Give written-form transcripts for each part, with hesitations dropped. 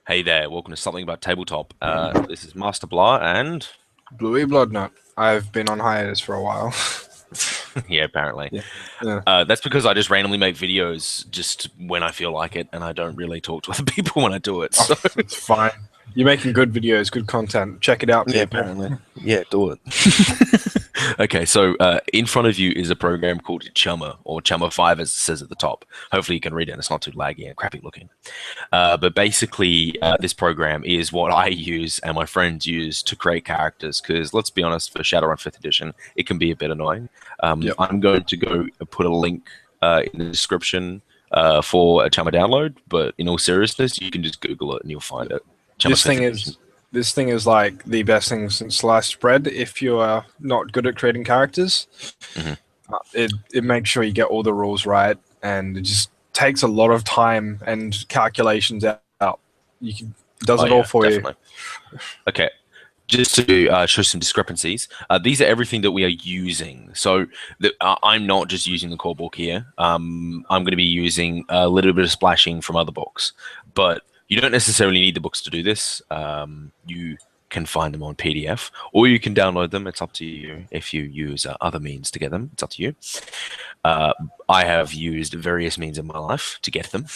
Hey there, welcome to Something About Tabletop. This is Master Blah, and Bluey Bloodnut. I've been on hiatus for a while. yeah, apparently. Yeah. Yeah. That's because I just randomly make videos just when I feel like it, and I don't really talk to other people when I do it. Oh, So, it's fine. You're making good videos, good content. Check it out, yeah, people. apparently. Yeah, do it. Okay, so in front of you is a program called Chummer, or Chummer 5, as it says at the top. Hopefully, you can read it and it's not too laggy and crappy looking. But basically, this program is what I use and my friends use to create characters. Because let's be honest, for Shadowrun 5th edition, it can be a bit annoying. Yep. I'm going to go put a link in the description for a Chummer download. But in all seriousness, you can just Google it and you'll find it. Chummer This 5th thing edition. is this thing is like the best thing since sliced bread. If you are not good at creating characters, Mhm. it makes sure you get all the rules right, and it just takes a lot of time and calculations out. It does Oh it all yeah, for you. definitely. Okay, just to show some discrepancies, these are everything that we are using. So I'm not just using the core book here. I'm going to be using a little bit of splashing from other books, but you don't necessarily need the books to do this. You can find them on PDF, or you can download them. It's up to you. If you use other means to get them, it's up to you. Uh, I have used various means in my life to get them.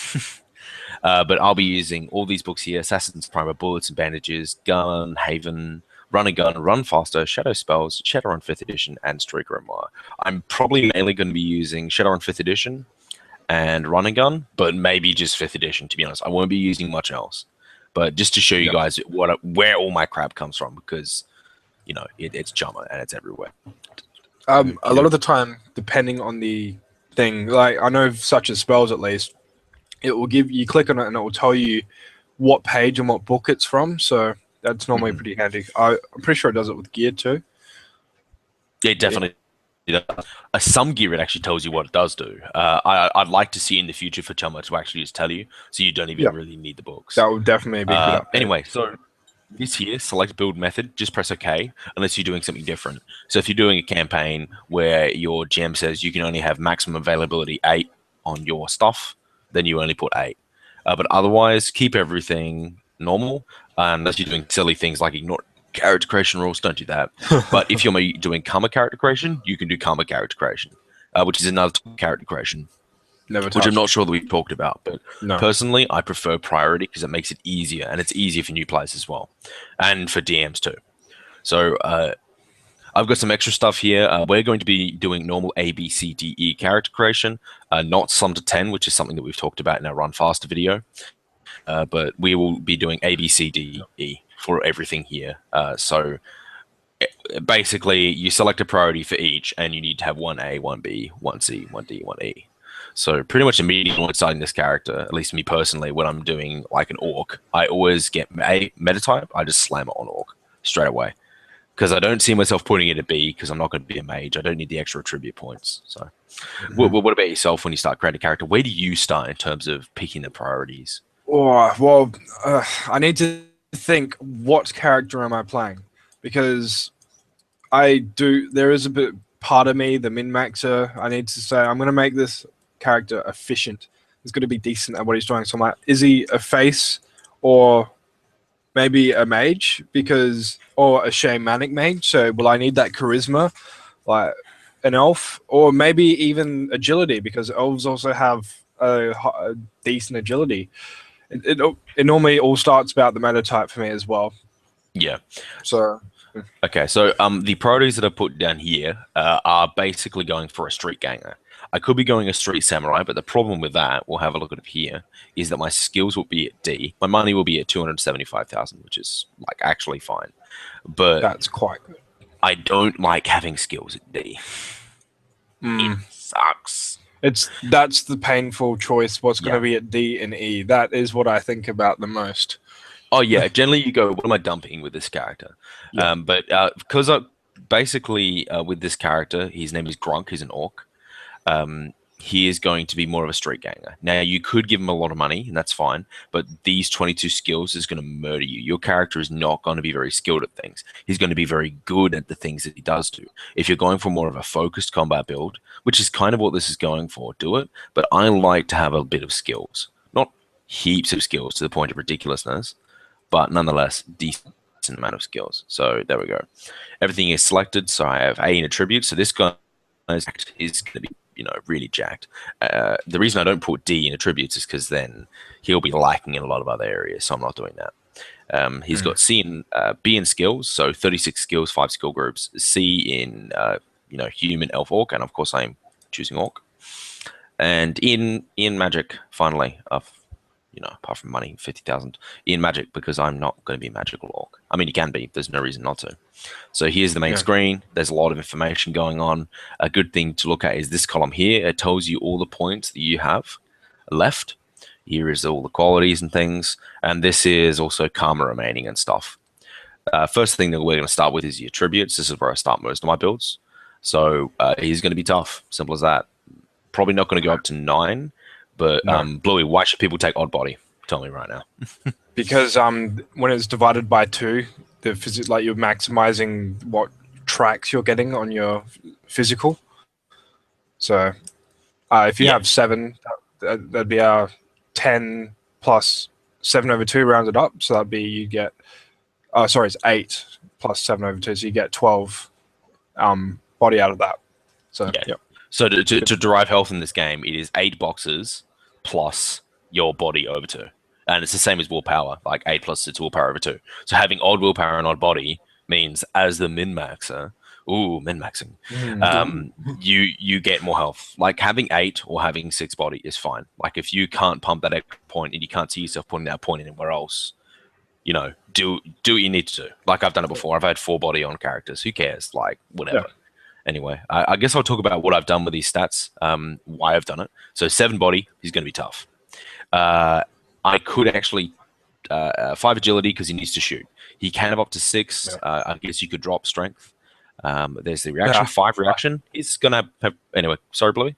But I'll be using all these books here: Assassin's Primer, Bullets and Bandages, Gun, Haven, Run and Gun, Run Faster, Shadow Spells, Shadowrun 5th Edition, and Streak Grimoire. I'm probably mainly going to be using Shadowrun 5th Edition and Run and Gun, but maybe just 5th Edition, to be honest. I won't be using much else. But just to show you Yep. guys where all my crap comes from, because, it's Chummer and it's everywhere. A lot of the time, depending on the thing, like I know such as spells at least, it will give you click on it and it will tell you what page and what book it's from. So that's normally Mhm. pretty handy. I'm pretty sure it does it with gear too. Yeah, definitely. Some gear it actually tells you what it does do. I'd like to see in the future for Chummer to actually just tell you, so you don't even Yeah, really need the books. that would definitely be a good update. Anyway, so this here, select build method, just press OK, unless you're doing something different. So if you're doing a campaign where your GM says you can only have maximum availability 8 on your stuff, then you only put 8. But otherwise, keep everything normal, unless you're doing silly things like ignore character creation rules, don't do that. But if you're doing karma character creation, you can do karma character creation, which is another type of character creation, Never which I'm touched. not sure that we've talked about. But No. personally, I prefer priority because it makes it easier, and it's easier for new players as well, and for DMs too. So I've got some extra stuff here. We're going to be doing normal A, B, C, D, E character creation, not sum to 10, which is something that we've talked about in our Run Faster video. But we will be doing A, B, C, D, E for everything here. So basically, you select a priority for each, and you need to have 1A, 1B, 1C, 1D, 1E. So pretty much immediately when starting this character, at least me personally, when I'm doing like an orc, I always get a meta type. I just slam it on orc straight away because I don't see myself putting it at B because I'm not going to be a mage. I don't need the extra attribute points. So, what about yourself when you start creating a character? Where do you start in terms of picking the priorities? Oh, well, I need to think what character am I playing, because there is a bit part of me, the min maxer. I need to say I'm going to make this character efficient. He's going to be decent at what he's doing. So I'm like, is he a face or maybe a mage? Or a shamanic mage. So will I need that charisma, like an elf, or maybe even agility, because elves also have a decent agility. It normally all starts about the meta type for me as well. Yeah. So Okay, so the priorities that I put down here are basically going for a street ganger. I could be going a street samurai, but the problem with that, we'll have a look at it here, is that my skills will be at D. My money will be at 275,000, which is like actually fine. But that's quite good. I don't like having skills at D. It sucks. That's the painful choice. What's going Yeah. to be at D and E? That is what I think about the most. Oh yeah, generally you go, what am I dumping with this character? Yeah. But because basically with this character, his name is Grunk, he's an orc. He is going to be more of a street ganger. Now, you could give him a lot of money, and that's fine, but these 22 skills is going to murder you. Your character is not going to be very skilled at things. He's going to be very good at the things that he does do. If you're going for more of a focused combat build, which is kind of what this is going for, do it, but I like to have a bit of skills. Not heaps of skills to the point of ridiculousness, but nonetheless decent amount of skills. So there we go. Everything is selected. So I have A in attributes. So this guy is going to be, really jacked. The reason I don't put D in attributes is because then he'll be lacking in a lot of other areas. So I'm not doing that. He's got C and B in skills, so 36 skills, 5 skill groups. C in human, elf, orc, and of course I'm choosing orc. And in magic, finally, apart from money, 50,000 in magic, because I'm not going to be magical orc. I mean, you can be. There's no reason not to. So here's the main screen. There's a lot of information going on. A good thing to look at is this column here. It tells you all the points that you have left. Here is all the qualities and things. And this is also karma remaining and stuff. First thing that we're going to start with is the attributes. This is where I start most of my builds. So he's going to be tough. Simple as that. Probably not going to go up to 9. But Bluey, why should people take odd body? Tell me right now. Because when it's divided by 2, you're maximizing what tracks you're getting on your physical. So if you have 7, that'd be 10 plus 7 over 2 rounded up. So that'd be you get. It's 8 plus 7 over 2, so you get 12 body out of that. So yeah. So to derive health in this game, it is 8 boxes plus your body over 2. And it's the same as willpower, like 8 plus its willpower over 2. So having odd willpower and odd body means as the min-maxer, min-maxing, you get more health. Like having 8 or having 6 body is fine. Like if you can't pump that extra point and you can't see yourself putting that point anywhere else, do what you need to do. Like I've done it before. I've had 4 body on characters. Who cares? Like whatever. Yeah. Anyway, I guess I'll talk about what I've done with these stats, why I've done it. So 7 body, he's going to be tough. I could actually 5 agility because he needs to shoot. He can have up to 6. Yeah. I guess you could drop strength. There's the reaction. Yeah. 5 reaction. He's going to have... Anyway, sorry, Bluey.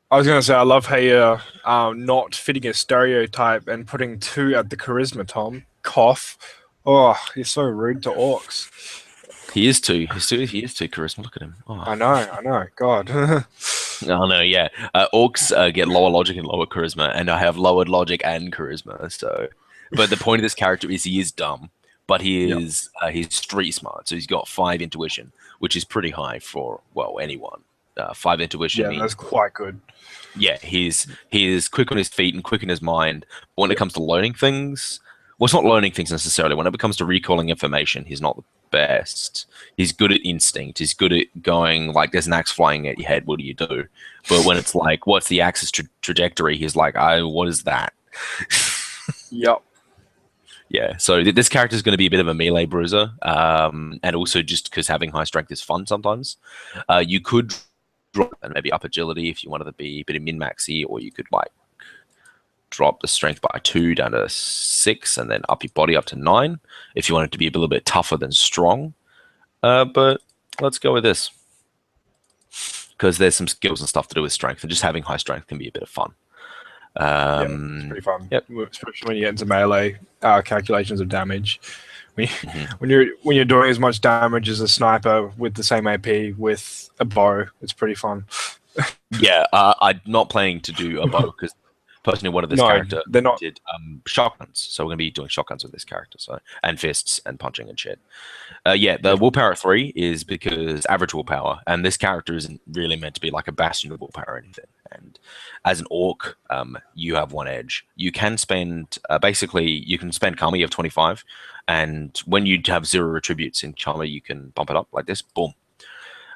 I was going to say, I love how you're not fitting a stereotype and putting 2 at the charisma, Tom. Cough. Oh, you're so rude to orcs. He is 2. He is 2 charisma. Look at him. Oh. I know. God. Oh, no, yeah. Orcs get lower logic and lower charisma, and I have lowered logic and charisma. So, but the point of this character is he is dumb, but he is he's street smart. So he's got 5 intuition, which is pretty high for anyone. 5 intuition. Yeah, that's quite good. Yeah, he's quick on his feet and quick in his mind. But when it comes to learning things, well, it's not learning things necessarily. When it comes to recalling information, he's not the best. He's good at instinct. He's good at going like there's an axe flying at your head. What do you do? But when it's like, what's the axe's trajectory? He's like, what is that? Yep. Yeah. So this character is going to be a bit of a melee bruiser, and also just because having high strength is fun sometimes. You could drop and maybe up agility if you wanted to be a bit of min-maxy, or you could like drop the strength by 2 down to 6 and then up your body up to 9 if you want it to be a little bit tougher than strong. But let's go with this because there's some skills and stuff to do with strength, and just having high strength can be a bit of fun. It's pretty fun. Yep. Especially when you get into melee calculations of damage. When you're doing as much damage as a sniper with the same AP with a bow, it's pretty fun. Yeah, I'm not planning to do a bow because personally, one of this character did shotguns, so we're going to be doing shotguns with this character, and fists and punching and shit. The willpower at 3 is because average willpower, and this character isn't really meant to be like a bastion of willpower or anything. And as an orc, you have 1 edge. You can spend you can spend karma. You have 25, and when you have 0 attributes in Chummer, you can bump it up like this. Boom.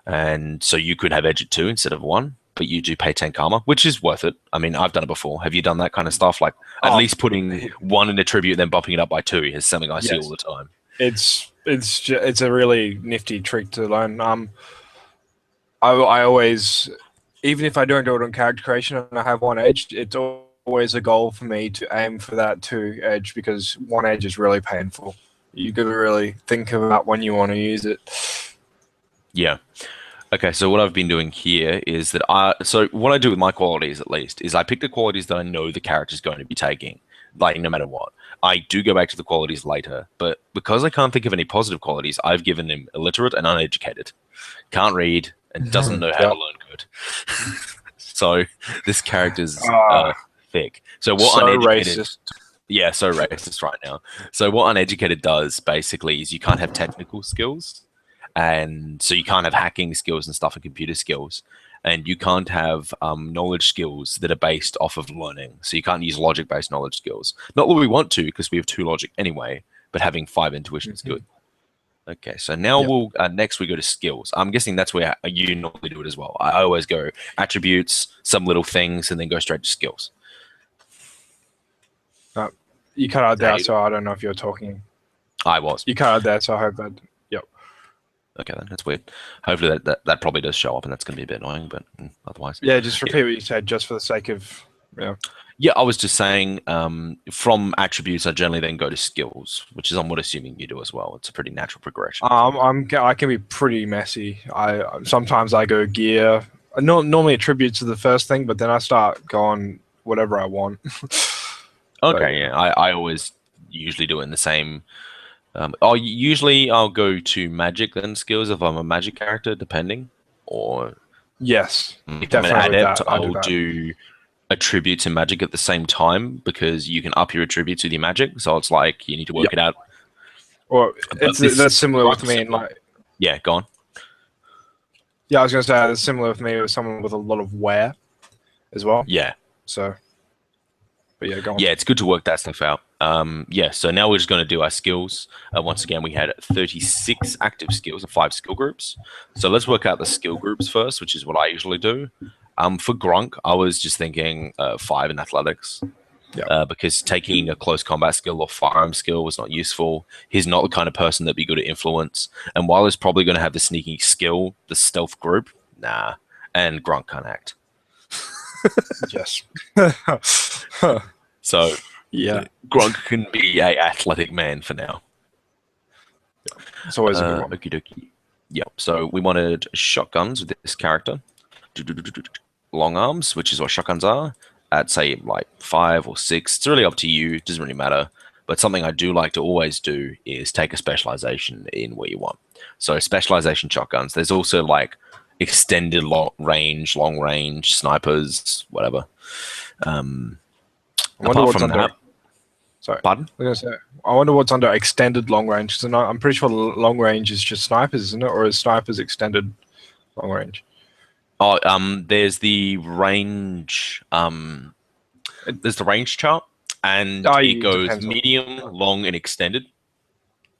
And so you could have edge at 2 instead of 1. But you do pay 10 karma, which is worth it. I mean, I've done it before. Have you done that kind of stuff? Like at least putting 1 in a tribute, then bumping it up by 2 is something I see all the time. It's a really nifty trick to learn. I always, even if I don't do it on character creation and I have 1 edge, it's always a goal for me to aim for that 2 edge because 1 edge is really painful. You got to really think about when you want to use it. Yeah. Okay, so what I've been doing here is that so what I do with my qualities, at least, is I pick the qualities that I know the character's going to be taking, like no matter what. I do go back to the qualities later, but because I can't think of any positive qualities, I've given him illiterate and uneducated, can't read, and doesn't know how to learn good. So this character's thick. So what So uneducated? racist. Yeah, so racist right now. So what uneducated does basically is you can't have technical skills, and so you can't have hacking skills and stuff and computer skills, and you can't have knowledge skills that are based off of learning. So you can't use logic-based knowledge skills. Not that we want to, because we have 2 logic anyway. But having 5 intuition is good. Okay, so now we'll next we go to skills. I'm guessing that's where you normally do it as well. I always go attributes, some little things, and then go straight to skills. You cut out there, so I don't know if you're talking. I was. You cut out there, so I hope that. Yep. Okay, then that's weird. Hopefully that probably does show up, and that's going to be a bit annoying, but otherwise. Yeah, just repeat what you said, just for the sake of. Yeah, I was just saying from attributes, I generally then go to skills, which is I'm assuming you do as well. It's a pretty natural progression. I can be pretty messy. Sometimes I go gear. Normally attributes are the first thing, but then I start going whatever I want. Okay, yeah. I always usually do it in the same. I'll go to magic then skills if I'm a magic character, depending. Or yes, if definitely I'm an adept, I'll do attributes and magic at the same time because you can up your attributes with your magic. So it's like you need to work it out. Or that's similar with me. Yeah, go on. Yeah, I was going to say it's similar with me with someone with a lot of wear as well. Yeah. So. But yeah, go on. Yeah, it's good to work that stuff out. Yeah, so now we're just going to do our skills. Once again, we had 36 active skills and 5 skill groups. So let's work out the skill groups first, which is what I usually do. For Grunk, I was just thinking 5 in athletics. Because taking a close combat skill or firearm skill was not useful. He's not the kind of person that'd be good at influence. And while he's probably going to have the sneaking skill, the stealth group, nah. And Grunk can't act. Yes. So yeah, Grunk can be a athletic man for now. It's always a good one. Okie dokie. Yep. So we wanted shotguns with this character. Long arms, which is what shotguns are. At say like 5 or 6. It's really up to you. It doesn't really matter. But something I do like to always do is take a specialization in where you want. So specialization shotguns. There's also like extended long range, snipers, whatever. I wonder what's under. Sorry, pardon? I wonder what's under extended long range. So I'm pretty sure long range is just snipers, isn't it? Or is snipers extended long range? Oh, there's the range. There's the range chart, and it goes medium, long, and extended.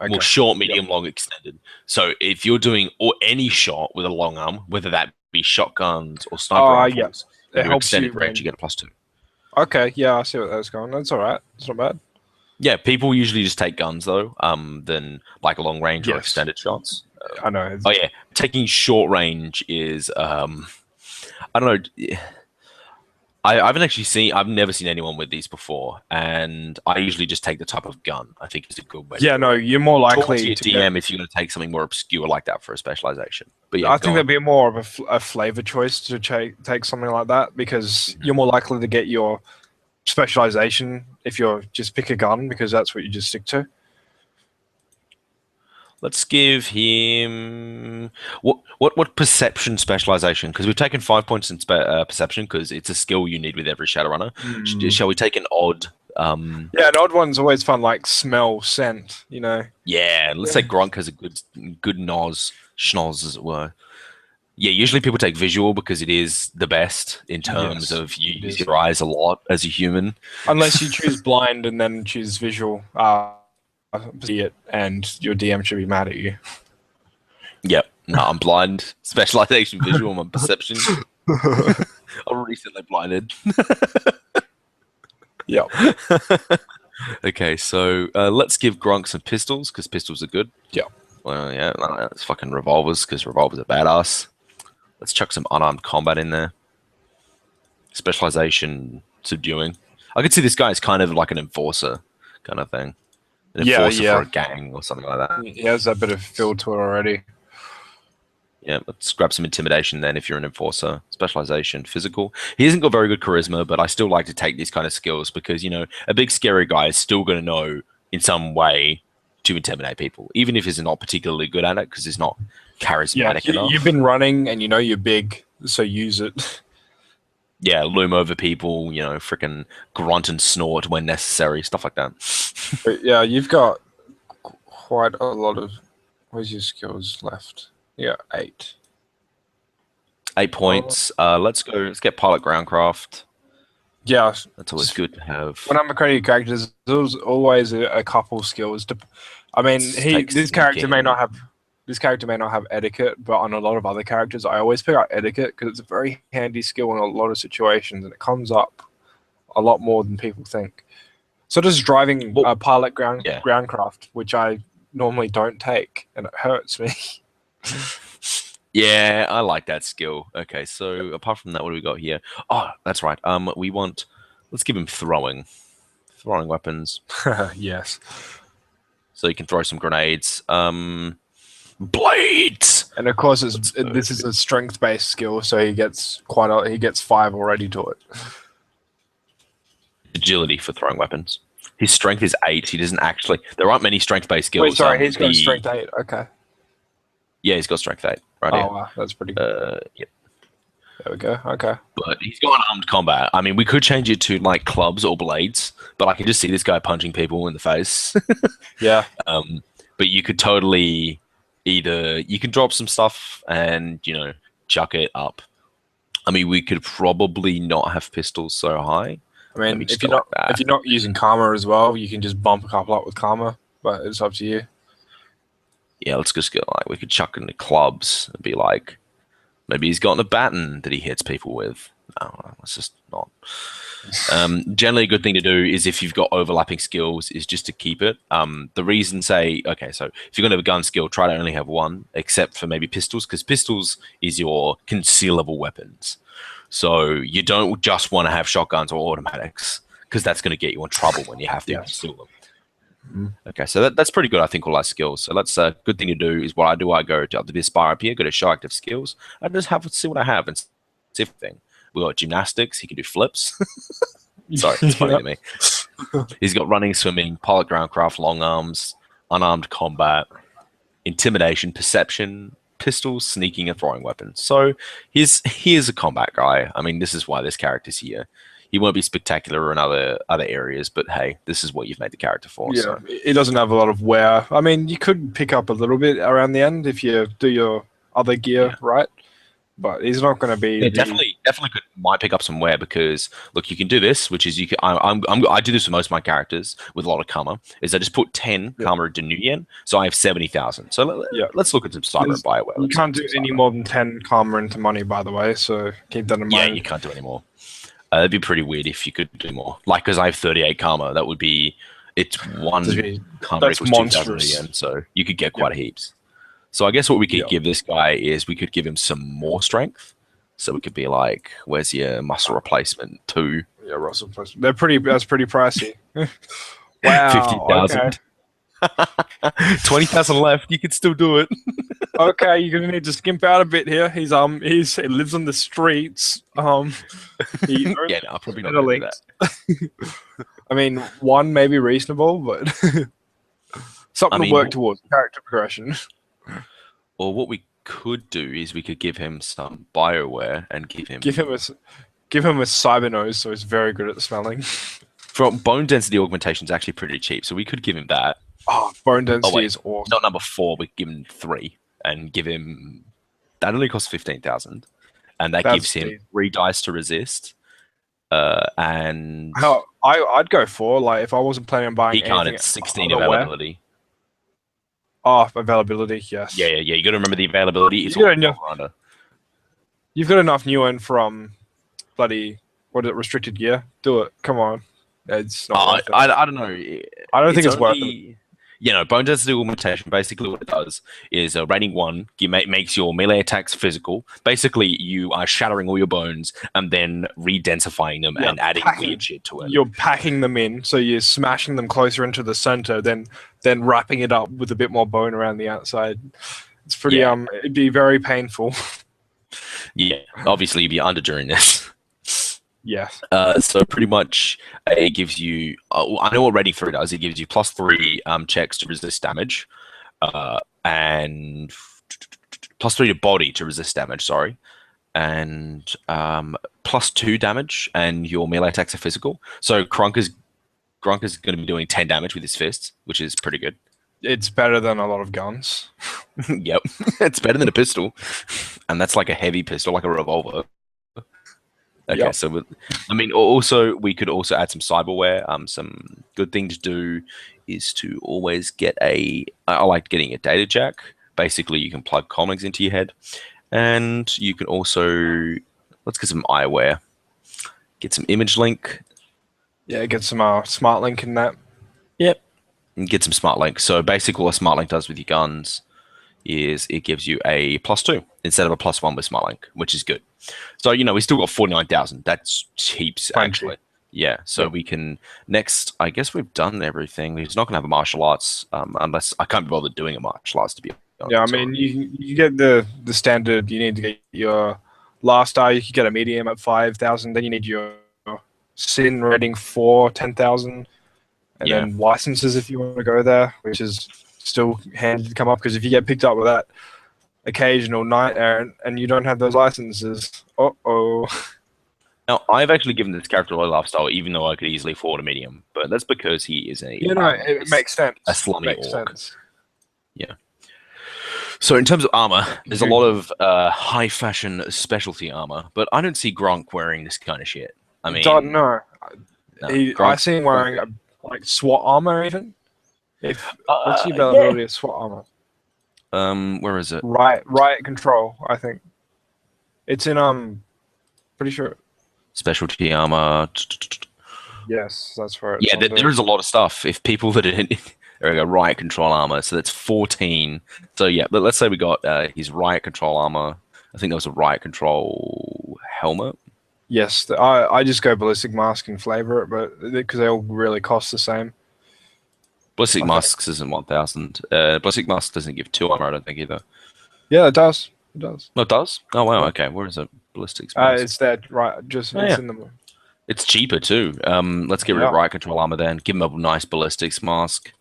Okay. Well, short, medium, long, extended. So if you're doing any shot with a long arm, whether that be shotguns or sniper rifles, it helps extended range, you get a +2. Okay, yeah, I see what that's going. That's all right. It's not bad. Yeah, people usually just take guns though, than like long range or extended shots. I know. Oh yeah, taking short range is I don't know. I've never seen anyone with these before, and I usually just take the type of gun I think is a good way. Yeah, no, you're more likely to DM if you're going to take something more obscure like that for a specialization. But yeah, I think there'd be more of a flavor choice to take something like that because you're more likely to get your specialization if you're just pick a gun because that's what you just stick to. Let's give him what perception specialization? Because we've taken 5 points in perception because it's a skill you need with every Shadowrunner. Shall we take an odd? Yeah, an odd one's always fun, like smell, scent. You know. Yeah, let's say Grunk has a good schnoz, as it were. Yeah, usually people take visual because it is the best in terms of you use your eyes a lot as a human. Unless you choose blind and then choose visual. See it, and your DM should be mad at you. Yep. No, I'm blind. Specialization visual, my perception. I'm recently blinded. Yep. Okay, so let's give Gronk some pistols because pistols are good. Yeah. Well, yeah, it's fucking revolvers because revolvers are badass. Let's chuck some unarmed combat in there. Specialization, subduing. I could see this guy as kind of like an enforcer kind of thing. An enforcer for a gang or something like that. He has that bit of feel to it already. Yeah, let's grab some intimidation then if you're an enforcer. Specialization, physical. He hasn't got very good charisma, but I still like to take these kind of skills because, you know, a big scary guy is still going to know in some way to intimidate people, even if he's not particularly good at it because he's not charismatic enough. You've been running and you know you're big, so use it. Yeah, loom over people, you know, freaking grunt and snort when necessary, stuff like that. But yeah, you've got quite a lot of. Where's your skills left? Yeah, 8. 8 points. Let's go. Let's get pilot groundcraft. Yeah, That's always good to have. when I'm creating characters, there's always a couple skills. I mean, Takes this character may thinking. not have etiquette, but on a lot of other characters, I always pick out etiquette because it's a very handy skill in a lot of situations, and it comes up a lot more than people think. So does driving Well, pilot yeah. groundcraft, which I normally don't take, and it hurts me. Yeah, I like that skill. Okay, so apart from that, what do we got here? Oh, that's right. We want. Let's give him throwing weapons, Yes, so you can throw some grenades. Blades. and of course, Let's go. this is a strength-based skill, so he gets 5 already to it. Agility for throwing weapons. His strength is 8. He doesn't actually. There aren't many strength-based skills. Wait, sorry, he's got strength 8. Okay. Yeah, he's got strength 8 right Oh here. wow, that's pretty good. Yep. There we go. Okay. But he's got armed combat. I mean, we could change it to like clubs or blades, but I can just see this guy punching people in the face. Yeah. But you could totally either you can drop some stuff and chuck it up. I mean, we could probably not have pistols so high. I mean, Maybe just if go like that. you're not using karma as well, you can just bump a couple up with karma, but it's up to you. Yeah, let's just go like we could chuck in the clubs and be like, maybe he's got a baton that he hits people with. No, let's just not. Generally, a good thing to do is if you've got overlapping skills, is just to keep it. The reason, say, okay, so if you're going to have a gun skill, try to only have one, except for maybe pistols, because pistols is your concealable weapons. So you don't just want to have shotguns or automatics, because that's going to get you in trouble when you have to conceal them. Okay, so that's pretty good, I think, all our skills. So that's a good thing to do is what I do. I go to this bar up here, go to show active skills, and just see what I have and see everything. We got gymnastics. He can do flips. Sorry, it's funny to me. He's got running, swimming, pilot groundcraft, long arms, unarmed combat, intimidation, perception, pistols, sneaking, and throwing weapons. So he is a combat guy. I mean, this is why this character's here. He won't be spectacular in other areas, but hey, this is what you've made the character for. Yeah, So. it doesn't have a lot of wear. I mean, you could pick up a little bit around the end if you do your other gear right, but he's not going to be. Yeah, definitely might pick up some wear because look, you can do this, which is you can. I do this with most of my characters with a lot of karma. Is I just put 10 karma into New Yen, so I have 70,000. So let's look at some cyber and Bioware. You can't do any more than 10 karma into money, by the way. So keep that in mind. Yeah, you can't do any more. That'd be pretty weird if you could do more. Like, because I have 38 karma, that would be one karma That's equals 2,000 yen, so you could get quite heaps. So I guess what we could give this guy is we could give him some more strength. So we could be like, where's your muscle replacement? 2. Yeah, muscle replacement. That's pretty pricey. Wow. 50,000. Okay. 20,000 left. You could still do it. Okay, you're gonna need to skimp out a bit here. He lives on the streets. Yeah, no, probably not gonna do that. I mean, 1 may be reasonable, but something to work towards. Character progression. Or what we could do is we could give him some Bioware and give him a cyber nose, so he's very good at smelling. From bone density augmentation is actually pretty cheap, so we could give him that. Oh, bone density is awesome. Not number 4, we give him 3 and give him that only costs 15,000, and that gives him 3 dice to resist. And I'd go 4. Like if I wasn't planning on buying, he can't. It's 16 availability. Oh, availability, yes. Yeah. You got to remember the availability. It's You've got enough new one from bloody restricted gear. Do it. Come on. It's not. I don't know. I don't think it's worth it. Bone density augmentation, basically what it does is rating 1 makes your melee attacks physical. Basically, you are shattering all your bones and then re-densifying them and adding weird shit to it. You're packing them in, so you're smashing them closer into the center, then wrapping it up with a bit more bone around the outside. It's pretty it'd be very painful. Yeah, obviously you'd be under during this. Yes. So pretty much it gives you, I know what rating 3 does. It gives you +3 checks to resist damage, and +3 to body to resist damage, sorry. And +2 damage, and your melee attacks are physical. So Grunk is going to be doing 10 damage with his fists, which is pretty good. It's better than a lot of guns. Yep, it's better than a pistol, and that's like a heavy pistol, like a revolver. Okay, Yep. so I mean, also we could also add some cyberware. Some good thing to do is to always get I like getting a data jack. Basically, you can plug comics into your head, and you can also let's get some eyewear, get some image link. Yeah, get some smart link in that. Yep, and get some smart link. So basically, what a smart link does with your guns is it gives you a +2 instead of a +1 with smart link, which is good. So we still got 49,000. That's heaps actually. Yeah. So we can next. I guess we've done everything. He's not going to have a martial arts unless I can't be bothered doing a martial arts to be honest. Yeah, I mean you get the standard. You need to get your last star. You can get a medium at 5,000. Then you need your sin rating for 10,000, and then licenses if you want to go there, which is still handy to come up because if you get picked up with that occasional night errant and you don't have those licenses, Now, I've actually given this character a low lifestyle, even though I could easily afford a medium, but that's because he is it makes sense. A slummy makes orc. Sense. Yeah. So in terms of armor, there's a lot of high fashion specialty armor, but I don't see Grunk wearing this kind of shit. I mean, no. I see him wearing like SWAT armor even. What's the availability of SWAT armor? Where is it? Riot Control, I think. It's in pretty sure. Specialty armor. Yes, that's where it's there is a lot of stuff. If people that are there we go, Riot Control armor. So that's 14. So yeah, let's say we got his Riot Control armor. I think there was a Riot Control helmet. Yes, I just go ballistic mask and flavor it, but because they all really cost the same. Ballistic masks isn't 1,000. Ballistic mask doesn't give 2 armor, I don't think either. Yeah, it does. It does. No, it does. Oh wow. Okay, where is it? Ballistic mask. It's that right. Just it's in the. It's cheaper too. Let's get rid of Riot Control armor then. Give him a nice ballistics mask.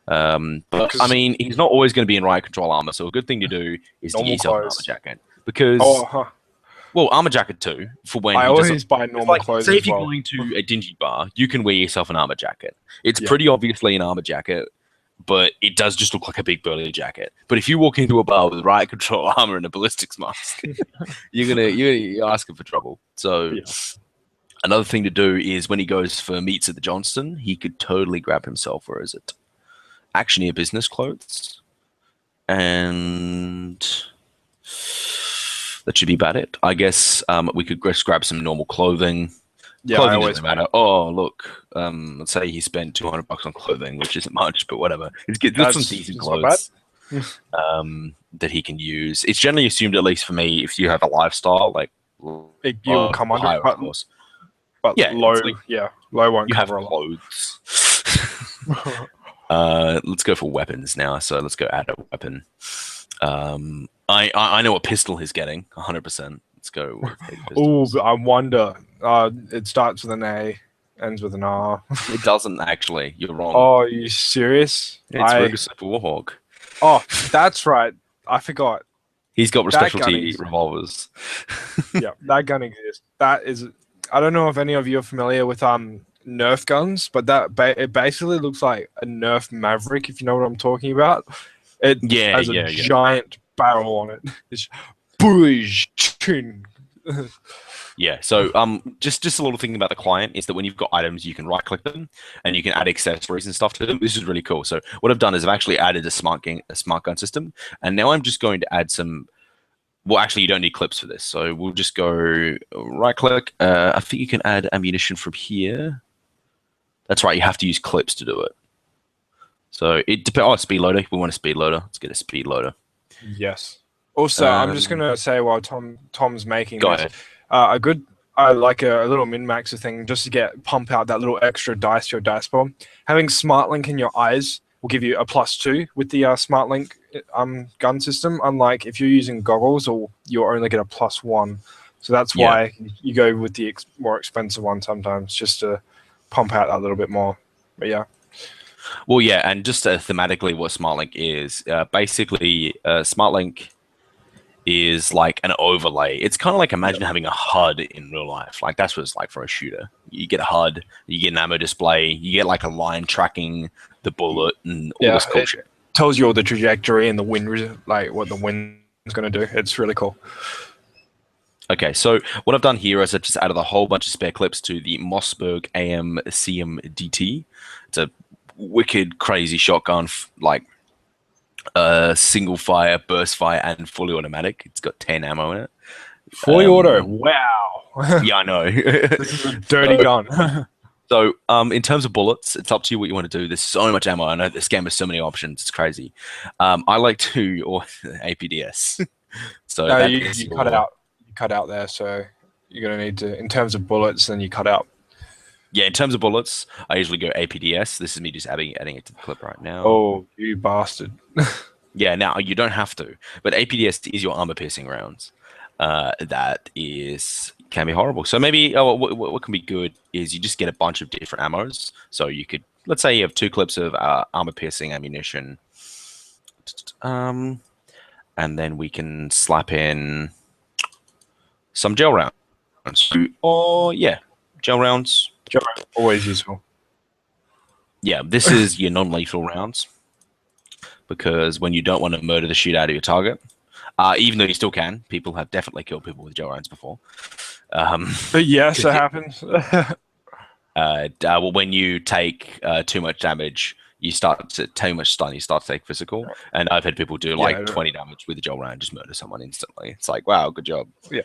But I mean, he's not always going to be in Riot Control armor, so a good thing to do is to get yourself an armor jacket because. Well, armor jacket too for when I always buy normal clothes. Say if you're going to a dingy bar, you can wear yourself an armor jacket. It's pretty obviously an armor jacket, but it does just look like a big burly jacket. But if you walk into a bar with Riot Control armor and a ballistics mask, you're asking for trouble. So another thing to do is when he goes for meets at the Johnston, he could totally grab himself. Where is it? Actioneer business clothes, and that should be about it. I guess we could just grab some normal clothing. Yeah, clothing doesn't matter. Oh, look. Let's say he spent $200 on clothing, which isn't much, but whatever. That's some decent clothes that he can use. It's generally assumed, at least for me, if you have a lifestyle, like you'll come under higher, of course. But low, low won't you cover have clothes. Let's go for weapons now. So let's go add a weapon. I know what pistol he's getting, 100%. Let's go. Oh, I wonder. It starts with an A, ends with an R. It doesn't actually. You're wrong. Oh, are you serious? It's Rogue Super Warhawk. Oh, that's right. I forgot. He's got specialty revolvers. Yeah, that gun exists. That is. I don't know if any of you are familiar with Nerf guns, but it basically looks like a Nerf Maverick, if you know what I'm talking about. It has a giant barrel on it. It's yeah, so just a little thing about the client is that when you've got items, you can right-click them and you can add accessories and stuff to them. This is really cool. So what I've done is I've actually added a smart gun system, and now I'm just going to add some. Well, actually, you don't need clips for this, so we'll just go right-click. I think you can add ammunition from here. That's right. You have to use clips to do it. So it depends. Oh, speed loader. We want a speed loader. Let's get a speed loader. Yes. Also, I'm just gonna say while Tom's making go ahead. I like a little min-maxer thing just to pump out that little extra dice to your dice bomb. Having Smart Link in your eyes will give you a +2 with the Smart Link gun system. Unlike if you're using goggles, or you'll only get a +1. So that's why you go with the more expensive one sometimes, just to pump out that little bit more. But yeah. Well, yeah, and just thematically, what Smart Link is basically Smart Link is like an overlay. It's kind of like imagine having a HUD in real life. Like that's what it's like for a shooter. You get a HUD, you get an ammo display, you get like a line tracking the bullet and all this cool shit. Tells you all the trajectory and the wind, like what the wind is going to do. It's really cool. Okay, so what I've done here is I've just added a whole bunch of spare clips to the Mossberg AM CMDT. It's a wicked, crazy shotgun, like single fire, burst fire, and fully automatic. It's got 10 ammo in it. Fully auto. Wow. Yeah, I know. This is a dirty gun. So, in terms of bullets, it's up to you what you want to do. There's so much ammo. I know this game has so many options. It's crazy. I like to or APDS. So no, you cut out. You cut out there. So you're gonna need to, in terms of bullets, then you cut out. Yeah, in terms of bullets, I usually go APDS. This is me just adding it to the clip right now. Oh, you bastard. Yeah, now you don't have to, but APDS is your armor-piercing rounds. That can be horrible. So maybe what can be good is you just get a bunch of different ammos. So you could, let's say you have 2 clips of armor-piercing ammunition, and then we can slap in some gel rounds. Or yeah, gel rounds. Always useful. Yeah, this is your non-lethal rounds, because when you don't want to murder the shit out of your target, even though you still can, people have definitely killed people with gel rounds before. But yes, it happens. Well, when you take too much damage, you start to too much stun. You start to take physical, and I've had people do like 20 damage with a gel round, just murder someone instantly. It's like, wow, good job. Yeah.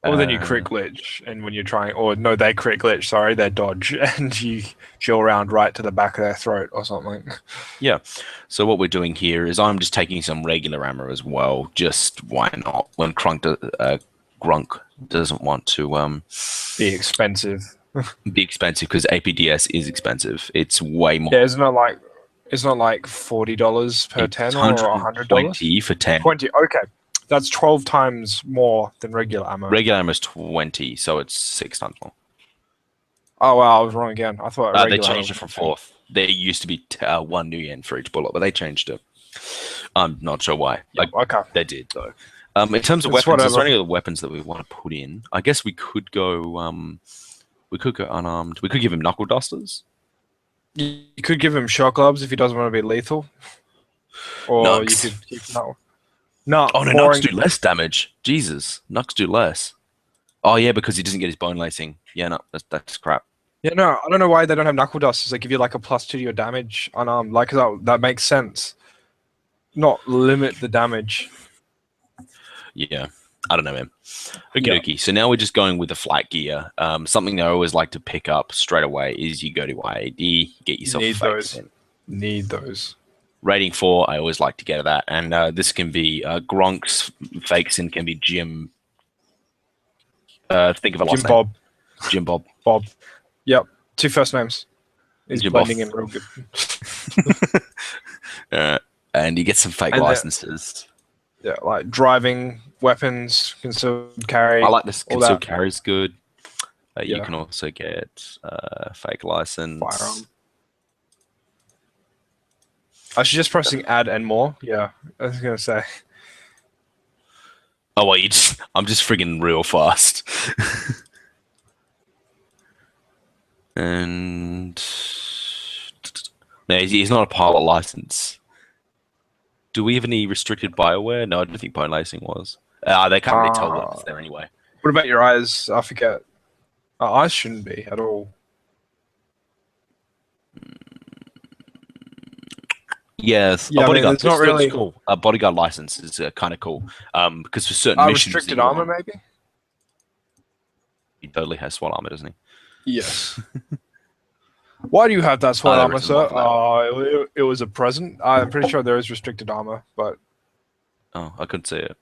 Or then you crit glitch, and when you're trying, or no, they crit glitch. Sorry, they dodge, and you gel round right to the back of their throat or something. Yeah. So what we're doing here is I'm just taking some regular ammo as well. Just why not? When Grunk doesn't want to be expensive. Be expensive, because APDS is expensive. It's way more. Yeah, it's not like $40 per 10 or $100 for 10. 20. Okay. That's 12 times more than regular ammo. Regular ammo is 20, so it's 6 times more. Oh, wow, I was wrong again. I thought they changed it from 4th. There used to be 1 new yen for each bullet, but they changed it. I'm not sure why. Yep, okay. They did, though. In terms of weapons, is there any other weapons that we want to put in? I guess we could go unarmed. We could give him knuckle dusters. You could give him shock gloves if he doesn't want to be lethal. Or Nux. you could keep knuckle. No, Nux do less damage. Jesus, Nux do less. Oh yeah, because he doesn't get his bone lacing. Yeah, no, that's crap. Yeah, no, I don't know why they don't have knuckle dusters. They give you like a +2 to your damage unarmed. Like that makes sense. Not limit the damage. Yeah, I don't know, man. Okie dokie. So now we're just going with the flight gear. Something that I always like to pick up straight away is you go to IAD, get yourself Need those. Rating 4, I always like to get that. And this can be Gronk's fakes in can be Jim. Think of a last name. Jim Bob. Bob. Yep. 2 first names. He's Jim blending in real good. And you get some fake licenses. Yeah, like driving, weapons, concealed carry. I like this. Concealed carry is good. You can also get fake license. Firearm. I should just pressing add and more. Yeah, I was gonna say. Oh well, I'm just friggin' real fast. And no, he's not a pilot license. Do we have any restricted Bioware? No, I don't think bone lacing was. They can't really tell what's there anyway. What about your eyes? I forget. Eyes shouldn't be at all. Yes, yeah, it's not really cool. A bodyguard license is kind of cool because for certain missions, restricted armor maybe. He totally has SWAT armor, doesn't he? Yes. Why do you have that SWAT armor, sir? It was a present. I'm pretty sure there is restricted armor, but oh, I couldn't see it.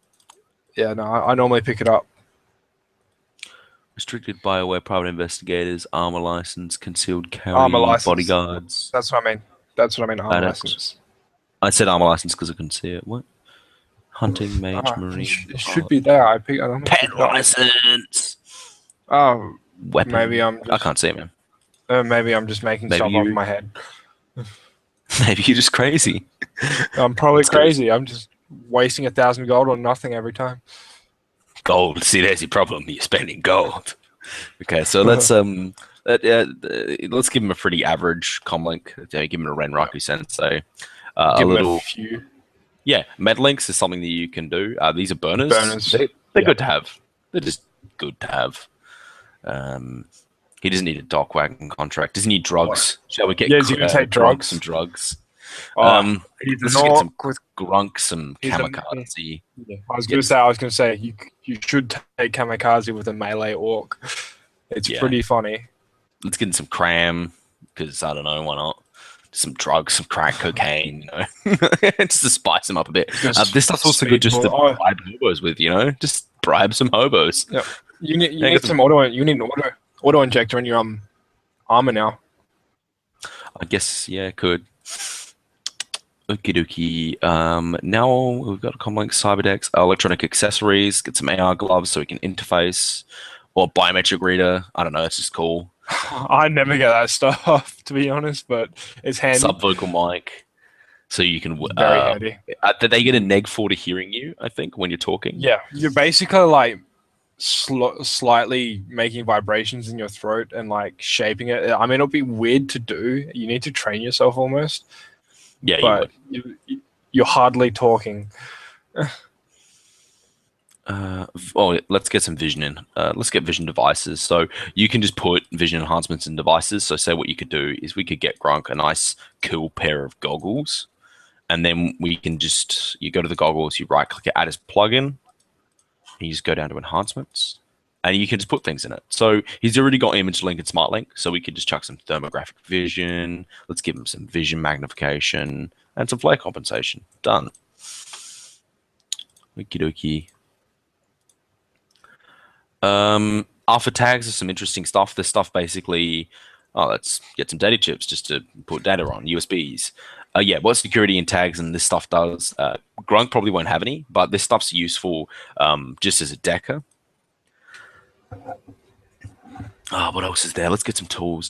Yeah, no, I normally pick it up. Restricted Bioware, private investigators, armor license, concealed carry, armor license. Bodyguards. That's what I mean. That's what I mean. Armor license. I said armor license because I couldn't see it. What? Hunting, mage, marine. It should be there. I pet license. Oh, weapon. Maybe I can't see it, man. Maybe I'm just making stuff off my head. Maybe you're just crazy. I'm probably crazy. I'm just wasting 1,000 gold on nothing every time. Gold. See, there's your problem. You're spending gold. Okay, so let's give him a pretty average comlink. Give him a Renraku Sensei. A Give them a little, few yeah. Medlinks is something that you can do. These are burners. burners. They're good to have. They're just good to have. He doesn't need a dock wagon contract. Doesn't need drugs. Shall we get Yeah, he's gonna take drunk drugs. some drugs? He's Let's an get some orc with. grunk, some He's a- kamikaze. Yeah, I was gonna say, you should take kamikaze with a melee orc. It's Yeah. pretty funny. Let's get in some cram because I don't know why not. Some drugs, some crack cocaine, just to spice them up a bit. This stuff's also good just to bribe hobos with, just bribe some hobos. Yep. You need some auto. You need an auto injector in your armor now. I guess, yeah, could. Okie dokie. Now we've got a comlink Cyberdex, electronic accessories, get some AR gloves so we can interface, or biometric reader. I don't know, it's just cool. I never get that stuff, to be honest, but it's handy. Subvocal mic, so you can. Very handy. Did they get a neg 4 to hearing you, I think, when you're talking? Yeah, you're basically like slightly making vibrations in your throat and like shaping it. I mean, it'll be weird to do. You need to train yourself almost. Yeah, but you're hardly talking. Let's get some vision in. Let's get vision devices. So you can just put vision enhancements in devices. So say what you could do is we could get Grunk a nice cool pair of goggles, and then we can you go to the goggles, you right click it, add as plugin, and you just go down to enhancements, and you can just put things in it. So he's already got image link and smart link, so we could just chuck some thermographic vision. Let's give him some vision magnification and some flare compensation. Done. Okie dokie. Alpha tags are some interesting stuff. This stuff basically, let's get some data chips just to put data on, USBs. What security and tags and this stuff does. Grunk probably won't have any, but this stuff's useful just as a decker. What else is there? Let's get some tools.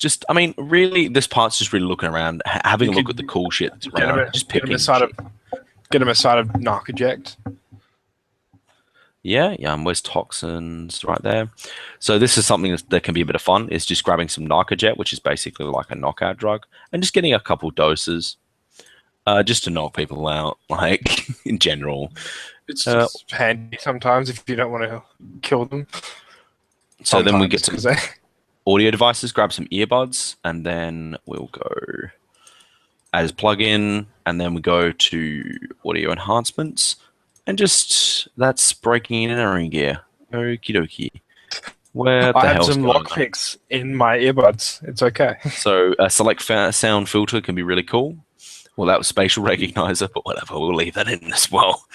Really, this part's just really looking around, having a look at the cool shit that's around. Just picking get him a side of Narcoject. Yeah, where's toxins? Right there. So this is something that can be a bit of fun, is just grabbing some Narcojet, which is basically like a knockout drug, and just getting a couple doses just to knock people out, like, in general. It's just handy sometimes if you don't want to kill them. So then we get some audio devices, grab some earbuds, and then we'll go as plugin, and then we go to audio enhancements. And that's breaking and entering gear. Okie dokie. Where the I have hell's some going lockpicks in my earbuds. It's okay. So a select sound filter can be really cool. Well, that was spatial recognizer, but whatever. We'll leave that in as well.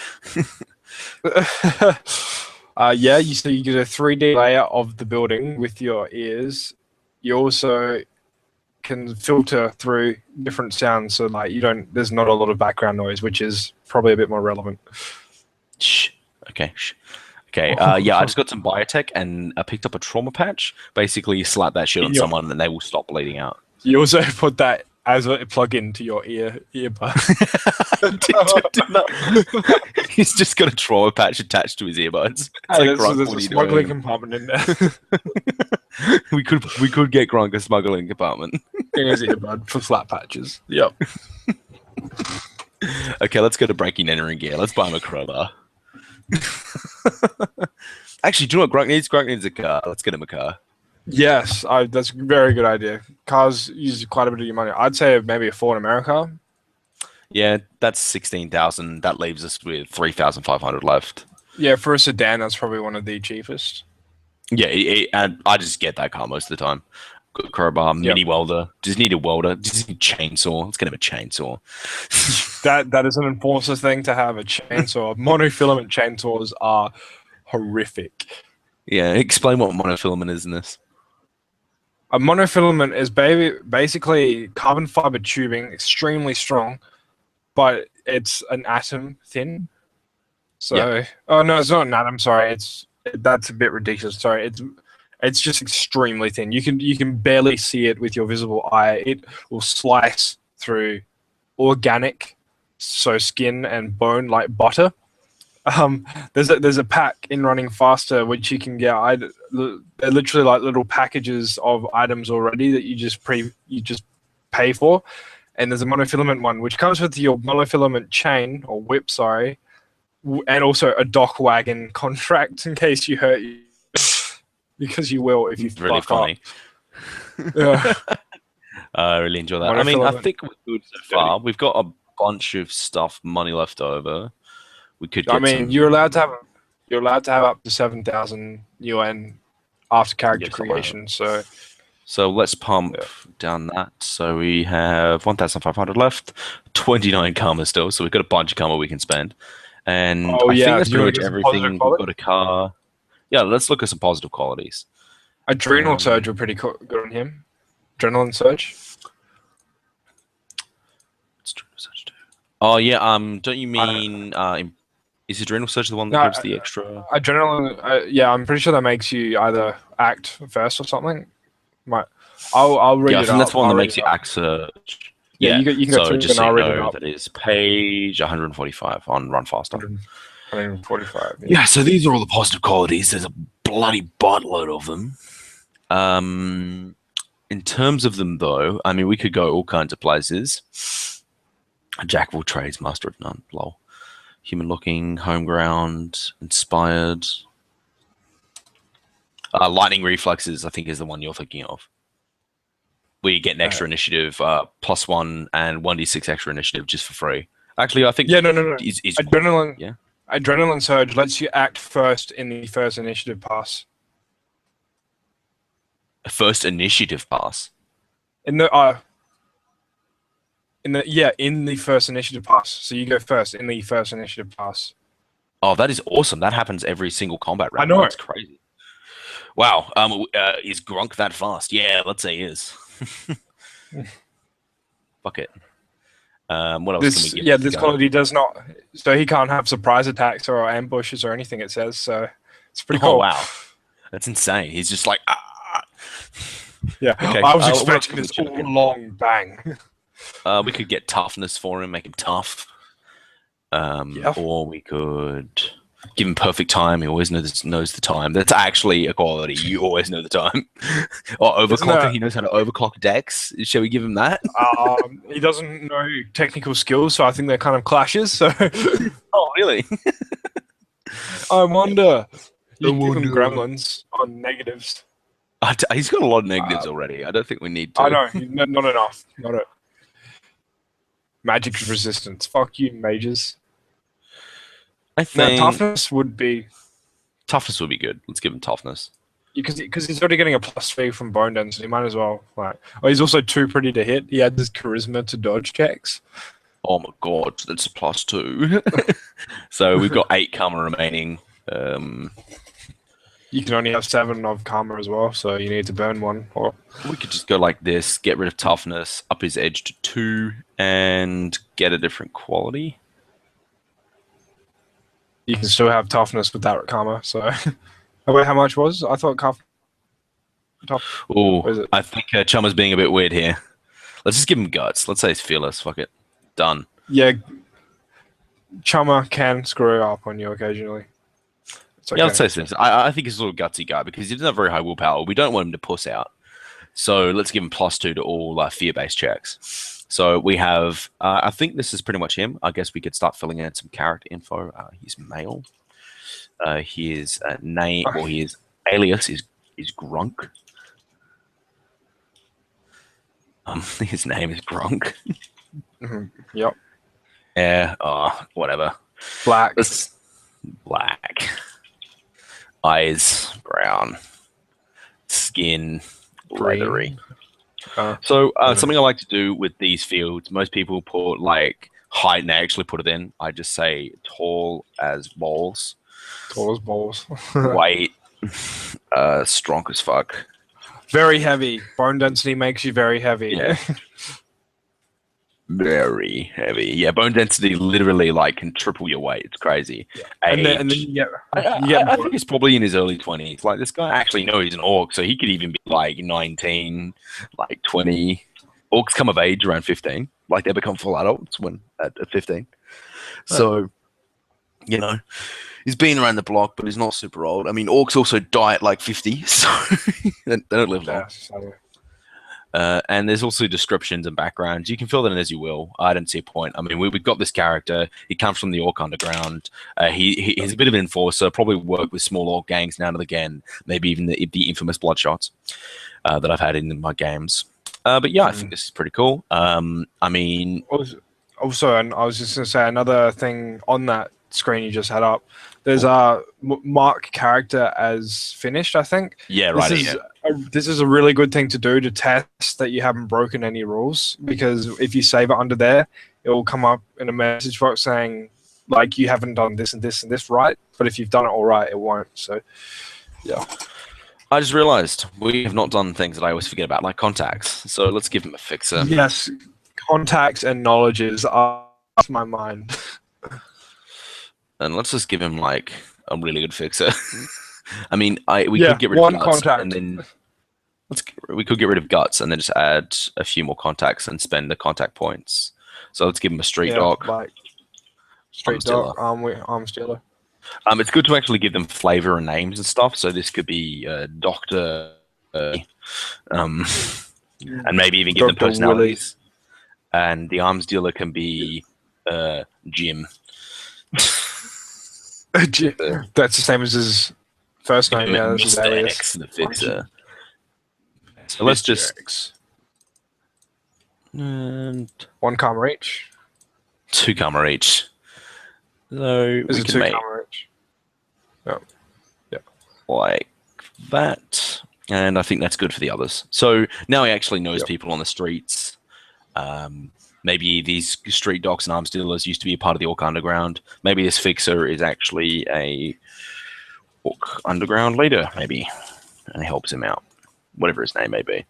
So you get a 3D layer of the building with your ears. You also can filter through different sounds, so like there's not a lot of background noise, which is probably a bit more relevant. Okay. I just got some biotech and I picked up a trauma patch. Basically, you slap that shit on someone and they will stop bleeding out. You also put that as a plug-in to your earbud. He's just got a trauma patch attached to his earbuds. There's a smuggling compartment in there. we could get Grunk a smuggling compartment in his earbud for flat patches. Yep. Okay, let's go to breaking and entering gear. Let's buy him a crowbar. Actually, do you know what Grunk needs? Grunk needs a car. Let's get him a car. Yes, that's a very good idea. Cars use quite a bit of your money. I'd say maybe a Ford America. Yeah, that's 16,000. That leaves us with 3,500 left. Yeah, for a sedan, that's probably one of the cheapest. Yeah, and I just get that car most of the time. Good crowbar, mini welder. Just need a welder. Just need a chainsaw. Let's get him a chainsaw. That is an enforcer thing to have, a chainsaw. Monofilament chainsaws are horrific. Yeah, explain what monofilament is in this. A monofilament is basically carbon fiber tubing, extremely strong, but it's an atom thin. So, Oh no, it's not an atom. Sorry, that's a bit ridiculous. Sorry, it's just extremely thin. You can barely see it with your visible eye. It will slice through organic so skin and bone like butter. There's a pack in Running Faster which you can get. They're literally like little packages of items already that you just pay for, and there's a monofilament one which comes with your monofilament chain or whip, sorry, and also a dock wagon contract in case you hurt you, because you will if you really fuck funny. Up. Yeah. I really enjoy that. I mean, I think we're good so far. We've got a bunch of stuff, money left over. We could get you're allowed to have up to 7,000 UN after character creation. So let's pump down that. So we have 1,500 left, 29 karma still. So we've got a bunch of karma we can spend. And I think that's pretty much everything. We've got a car. Yeah, let's look at some positive qualities. Adrenal surge were pretty good on him. Adrenaline surge. Oh yeah. Don't you mean is adrenal surge the one that gives the extra? Adrenaline. Yeah, I'm pretty sure that makes you either act first or something. I'll read it. I think that's the one that makes you act surge. Yeah, you can go through just and I'll read so it up. that is page 145 on Run Faster. 145. Yeah, so these are all the positive qualities. There's a bloody buttload of them. In terms of them, though, I mean, we could go all kinds of places. A jack of all trades, master of none. Lol. Human looking, home ground, inspired. Lightning reflexes, I think, is the one you're thinking of. Where you get an extra initiative, +1 and 1d6 extra initiative just for free. Actually, I think no. Adrenaline. Yeah. Adrenaline surge lets you act first in the first initiative pass. First initiative pass. In the first initiative pass. So you go first in the first initiative pass. Oh, that is awesome. That happens every single combat round. I know. That's crazy. Wow. Is Grunk that fast? Yeah, let's say he is. Fuck it. What else can we get? Yeah, this quality does not. So he can't have surprise attacks or ambushes or anything, it says. So it's pretty cool. Oh, wow. That's insane. He's just like, Yeah, okay. I was expecting this all long bang. We could get toughness for him, make him tough. Or we could give him perfect time. He always knows the time. That's actually a quality. You always know the time. Or overclocker. He knows how to overclock decks. Shall we give him that? He doesn't know technical skills, so I think that kind of clashes. So. Oh, really? I wonder. You can give him gremlins on negatives. He's got a lot of negatives already. I don't think we need to. I know. Not enough. Not it. Magic resistance. Fuck you, mages. I think toughness would be good. Let's give him toughness. Because he's already getting a +3 from bone density. Might as well. He's also too pretty to hit. He had this charisma to dodge checks. Oh my god, that's a +2. So we've got 8 karma remaining. You can only have 7 of karma as well, so you need to burn 1. Or we could just go like this, get rid of toughness, up his edge to 2, and get a different quality. You can still have toughness with that karma. So, wait, how much was? I thought Oh, I think Chummer's being a bit weird here. Let's just give him guts. Let's say he's fearless. Fuck it. Done. Yeah, Chummer can screw up on you occasionally. Okay. Yeah, let's say this. I think he's a little gutsy guy because he doesn't have very high willpower. We don't want him to puss out. So let's give him +2 to all fear-based checks. So we have, I think this is pretty much him. I guess we could start filling in some character info. He's male. His name, or his alias is Grunk. His name is Grunk. Yep. Yeah. Whatever. Black. Black. Eyes brown. Skin leathery. So something I like to do with these fields, most people put like height and they actually put it in. I just say tall as balls. Tall as balls. Weight. Strong as fuck. Very heavy. Bone density makes you very heavy. Yeah. Very heavy. Yeah, bone density literally can triple your weight. It's crazy. Yeah. And then you get I think he's probably in his early 20s. Like, this guy actually knows he's an orc, so he could even be 19, 20. Orcs come of age around 15. like they become full adults when at 15. So, you know, he's been around the block, but he's not super old. I mean, orcs also die at like 50, so they don't live long. And there's also descriptions and backgrounds. You can fill that in as you will. I don't see a point. I mean, we've got this character. He comes from the Orc Underground. He's a bit of an enforcer. Probably worked with small orc gangs now and again. Maybe even the infamous Bloodshots that I've had in my games. But yeah, I think this is pretty cool. I mean, also, and I was just going to say another thing on that screen you just had up. There's a mark character as finished, I think. Yeah, right. This is a really good thing to do to test that you haven't broken any rules, because if you save it under there, it will come up in a message box saying like you haven't done this and this and this right, but if you've done it all right, it won't. So, yeah. I just realized we have not done things that I always forget about, like contacts. So let's give him a fixer. Yes, contacts and knowledges are off my mind. And let's just give him like a really good fixer. I mean, we could get rid one of guts contact, and then we could get rid of guts and then just add a few more contacts and spend the contact points. So let's give him a street dog, like street dog, arm stealer. It's good to actually give them flavor and names and stuff. So this could be Doctor, and maybe even give them personalities. Willy. And the arms dealer can be Jim. That's the same as his first name. Yeah, that's his alias. X, the fixer. So let's just and 1 karma each. 2 karma each. So we can make like that, and I think that's good for the others. So now he actually knows people on the streets. Maybe these street dogs and arms dealers used to be a part of the Orc Underground. Maybe this fixer is actually a Orc Underground leader, maybe, and helps him out, whatever his name may be.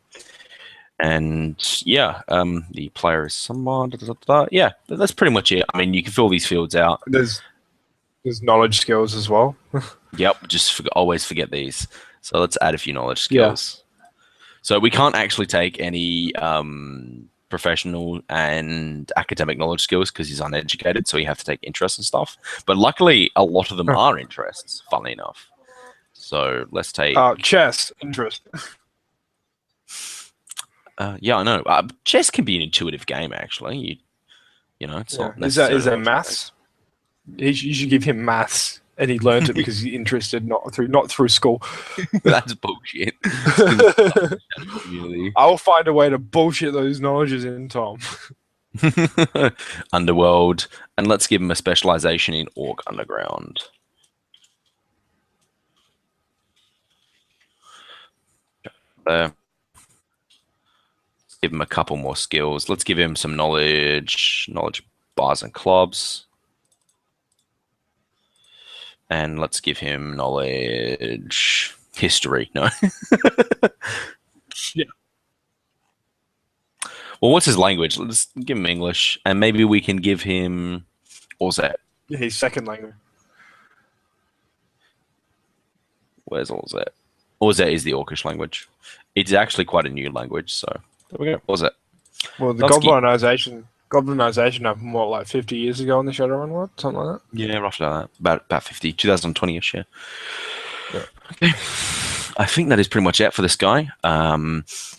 And yeah, the player is someone. Yeah, that's pretty much it. I mean, you can fill these fields out. There's knowledge skills as well. Yep, just always forget these. So let's add a few knowledge skills. Yeah. So we can't actually take any professional and academic knowledge skills because he's uneducated, so you have to take interests and stuff. But luckily, a lot of them are interests, funnily enough. So let's take... chess, interest. Yeah, I know. Chess can be an intuitive game, actually. You know, it's not necessarily... Is there maths? You should give him maths, and he learned it because he's interested, not through school. That's bullshit. I will find a way to bullshit those knowledges in, Tom. Underworld, and let's give him a specialization in Orc Underground. Let's give him a couple more skills. Let's give him some knowledge bars and clubs. And let's give him knowledge history. No. Yeah. Well, what's his language? Let's give him English, and maybe we can give him Orzet. Yeah, his second language. Where's Orzet? Orzet is the Orcish language. It's actually quite a new language, so there we go. Orzet. Well, the Goblinization happened, what, like 50 years ago in the Shadowrun world? Something like that? Yeah, roughly like that. About 50, 2020-ish, yeah. Okay. I think that is pretty much it for this guy.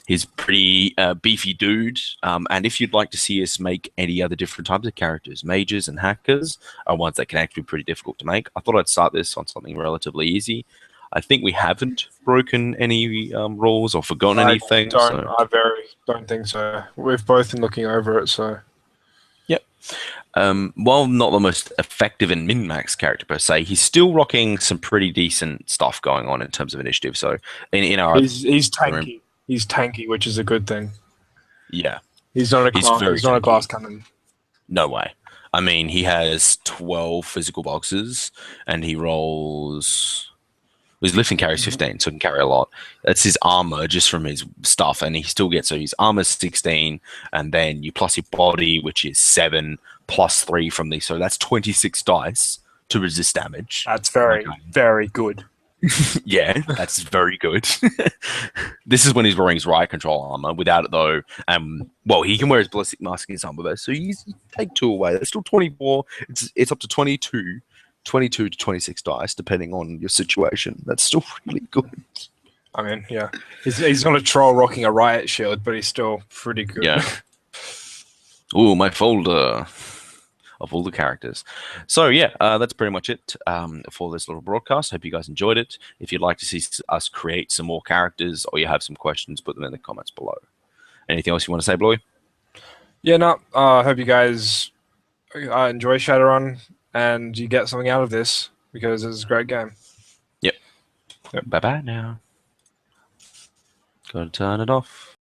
He's pretty beefy dude. And if you'd like to see us make any other different types of characters, mages and hackers are ones that can actually be pretty difficult to make. I thought I'd start this on something relatively easy. I think we haven't broken any rules or forgotten anything. I don't think so. We've both been looking over it, so... Yep. While not the most effective and min-max character per se, he's still rocking some pretty decent stuff going on in terms of initiative. So in our he's tanky. He's tanky, which is a good thing. Yeah. He's not a glass cannon. No way. I mean, he has 12 physical boxes, and he rolls... His lifting carries 15, so he can carry a lot. That's his armor just from his stuff, and he still gets, so his armor's 16, and then you plus your body, which is 7, plus 3 from these, so that's 26 dice to resist damage. That's very, very good. Yeah, that's very good. This is when he's wearing his riot control armor. Without it, though, well, he can wear his ballistic mask and his armor vest. So you take 2 away. That's still 24. It's up to 22, 22 to 26 dice, depending on your situation. That's still really good. I mean, yeah, he's not a troll rocking a riot shield, but he's still pretty good. Yeah. Ooh, my folder of all the characters. So yeah, that's pretty much it for this little broadcast. Hope you guys enjoyed it. If you'd like to see us create some more characters, or you have some questions, put them in the comments below. Anything else you want to say, Blowy? Yeah, no. I hope you guys enjoy Shadowrun and you get something out of this because it's a great game. Yep. Bye bye now. Gotta turn it off.